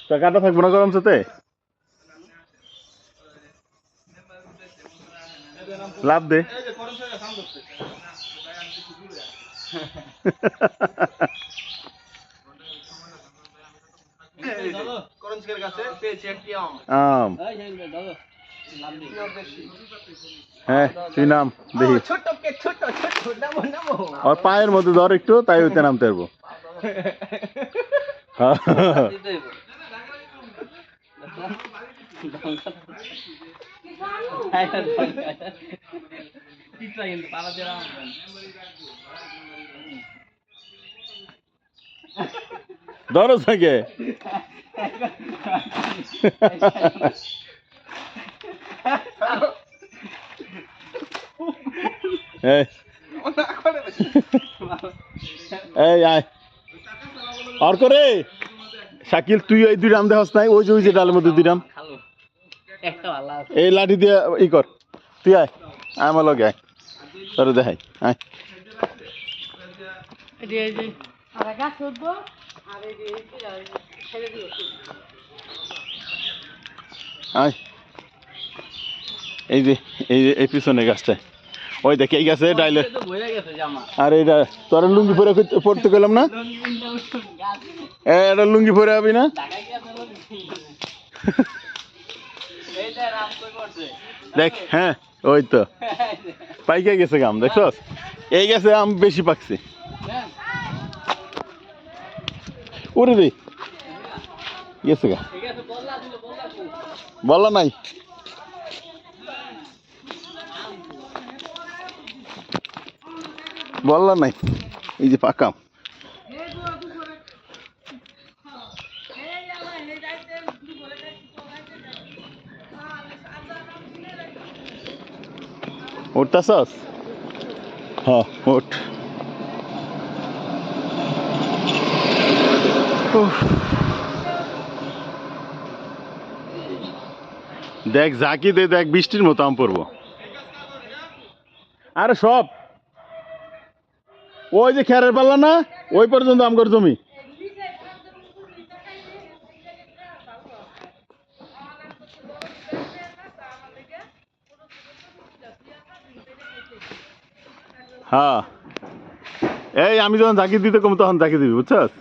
তা কাটা থাকবো না গরম সাথে লাভ দে আম হ্যাঁ তুই নাম দেখি আর পায়ের মধ্যে ধর একটু তাই হইতে নামতে পারবো ধরো থাকে এই আয় আর করে শাকিল তুই ওই দুই রাম দেখাস নাই ওই যে ডালের মধ্যে দুই রাম এই লাঠি দিয়ে ই কর তুই আয় আমার লগে আয় তোর দেখাই আয় আয় এই যে এই পিছনে গাছটায় ওই দেখ এই গাছে ডাইলে আর এইটা তোর লুঙ্গি পরে পড়তে গেলাম না এটা লুঙ্গি পরে আবি না দেখ হ্যাঁ ওই তো পাইকে গেছে গাম দেখছস এই গেছে আম বেশি পাকছে ওরে রে গেছে গা বলা নাই বললা নাই এই যে পাকাম উঠতাছস হ্যাঁ উঠ দেখ ঝাঁকি দে দেখ বৃষ্টির মতো আম পড়বো আরে সব ওই যে খেরের পাল্লা না ওই পর্যন্ত আমগর জমি হ্যাঁ এই আমি যখন ঝাঁকি দিতে কম তখন ঝাঁকি দিবি বুঝছস